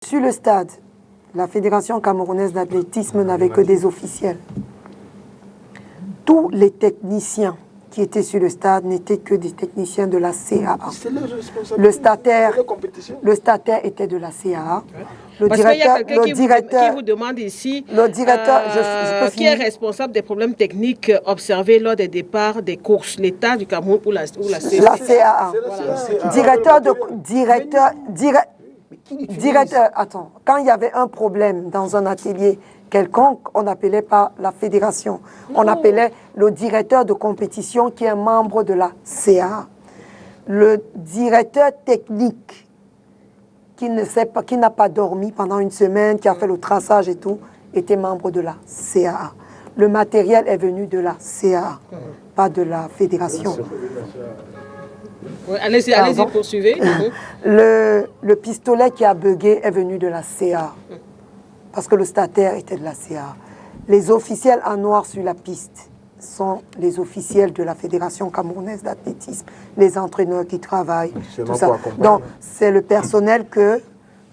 Sur le stade, la Fédération camerounaise d'athlétisme n'avait que des officiels. Tous les techniciens qui étaient sur le stade n'étaient que des techniciens de la CAA. Le stataire était de la CAA. Parce qu'il y a quelqu'un qui vous demande ici qui est responsable des problèmes techniques observés lors des départs des courses, l'État du Cameroun ou la CAA. La CAA. Directeur, attends, quand il y avait un problème dans un atelier quelconque, on n'appelait pas la fédération, on appelait le directeur de compétition qui est membre de la CAA. Le directeur technique qui n'a pas dormi pendant une semaine, qui a fait le traçage et tout, était membre de la CAA. Le matériel est venu de la CAA, pas de la fédération. Oui, allez-y, poursuivez. Le pistolet qui a bugué est venu de la CA, parce que le stataire était de la CA. Les officiels en noir sur la piste sont les officiels de la Fédération camerounaise d'athlétisme, les entraîneurs qui travaillent, tout ça. Donc, c'est le personnel que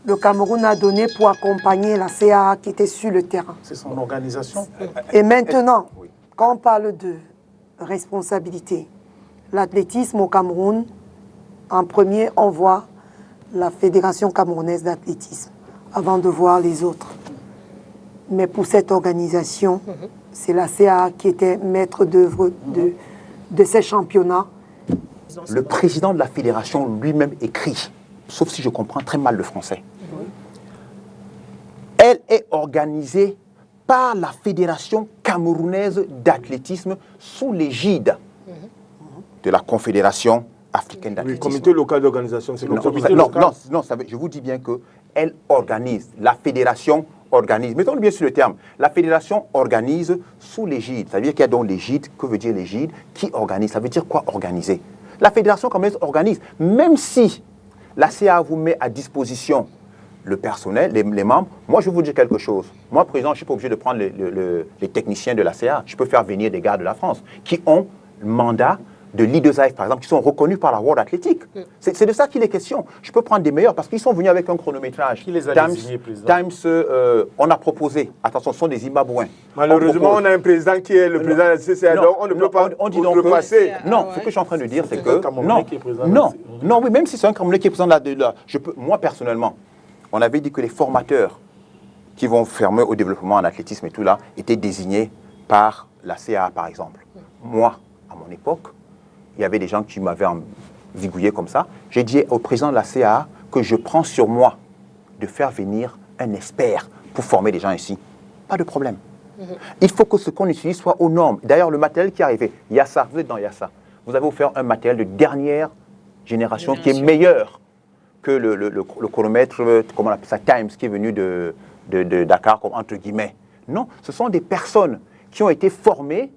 le Cameroun a donné pour accompagner la CA qui était sur le terrain. C'est son organisation. Et maintenant, quand on parle de responsabilité, l'athlétisme au Cameroun, en premier, on voit la Fédération camerounaise d'athlétisme, avant de voir les autres. Mais pour cette organisation, c'est la CAA qui était maître d'œuvre de ces championnats. Le président de la fédération lui-même écrit, sauf si je comprends très mal le français. Elle est organisée par la Fédération camerounaise d'athlétisme sous l'égide de la Confédération africaine d'athlétisme. Le comité local d'organisation, c'est comme ça. Non, je vous dis bien qu'elle organise, la fédération organise. Mettons-le bien sur le terme. La fédération organise sous l'égide. Ça veut dire qu'il y a donc l'égide. Que veut dire l'égide? Qui organise? Ça veut dire quoi organiser? La fédération quand même organise. Même si la CA vous met à disposition le personnel, les membres, moi je vais vous dire quelque chose. Moi, président, je ne suis pas obligé de prendre les techniciens de la CA. Je peux faire venir des gars de la France qui ont le mandat de Leaders, par exemple, qui sont reconnus par la World Athletic. C'est de ça qu'il est question. Je peux prendre des meilleurs parce qu'ils sont venus avec un chronométrage. Qui les a désignés, président? On a proposé. Attention, ce sont des Zimbabwéens. Malheureusement, on a un président qui est le président de la CCA, donc on ne peut pas outrepasser. Non, ce que je suis en train de dire, c'est que... Non, oui, même si c'est un Camerounais qui est président de la... Moi, personnellement, on avait dit que les formateurs qui vont fermer au développement en athlétisme et tout là, étaient désignés par la CA, par exemple. Moi, à mon époque, il y avait des gens qui m'avaient zigouillé comme ça. J'ai dit au président de la CAA que je prends sur moi de faire venir un expert pour former des gens ici. Pas de problème. Il faut que ce qu'on utilise soit aux normes. D'ailleurs, le matériel qui est arrivé, Yassa, vous êtes dans Yassa, vous avez offert un matériel de dernière génération qui est meilleur que le chronomètre, comment on appelle ça, Times, qui est venu de Dakar, comme entre guillemets. Non, ce sont des personnes qui ont été formées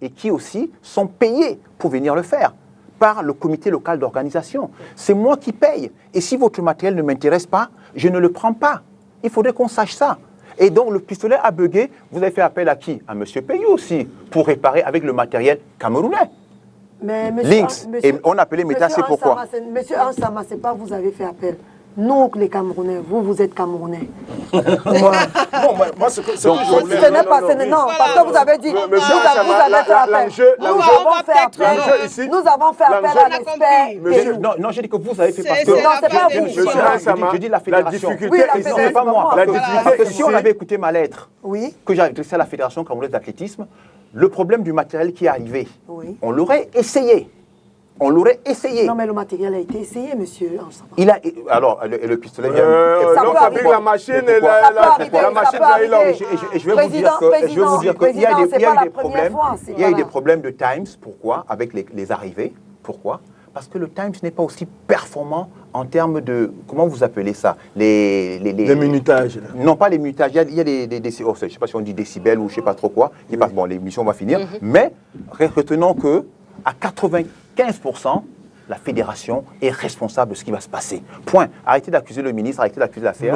et qui aussi sont payés pour venir le faire par le comité local d'organisation. C'est moi qui paye. Et si votre matériel ne m'intéresse pas, je ne le prends pas. Il faudrait qu'on sache ça. Et donc, le pistolet a bugué. Vous avez fait appel à qui? À M. Payou aussi, pour réparer avec le matériel camerounais. Mais Links. Et on appelait Métas, c'est pourquoi? Monsieur Ansama, c'est pas vous avez fait appel. Nous, les Camerounais, vous êtes Camerounais. Moi, ce que je voulais... Ce n'est pas... Non, parce que vous avez dit... Vous avez fait appel. Nous avons fait appel à l'expert. Non, j'ai dit que vous avez fait parce que... Non, c'est pas vous. Je dis la fédération. Oui, la fédération. Non, c'est pas moi. Parce que si on avait écouté ma lettre que j'ai adressée à la Fédération camerounaise d'athlétisme, le problème du matériel qui est arrivé, on l'aurait essayé. On l'aurait essayé. Non, mais le matériel a été essayé, monsieur. Alors, le pistolet... L'on fabrique la machine et la machine va et je vais vous dire qu'il y a eu des problèmes de Times. Pourquoi? Avec les arrivées. Pourquoi? Parce que le Times n'est pas aussi performant en termes de... Comment vous appelez ça? Les minutages. Non, pas les minutages. Il y a des je ne sais pas si on dit décibels ou je ne sais pas trop quoi. Bon, l'émission va finir. Mais retenons que à 95%, la fédération est responsable de ce qui va se passer. Point. Arrêtez d'accuser le ministre, arrêtez d'accuser la CA.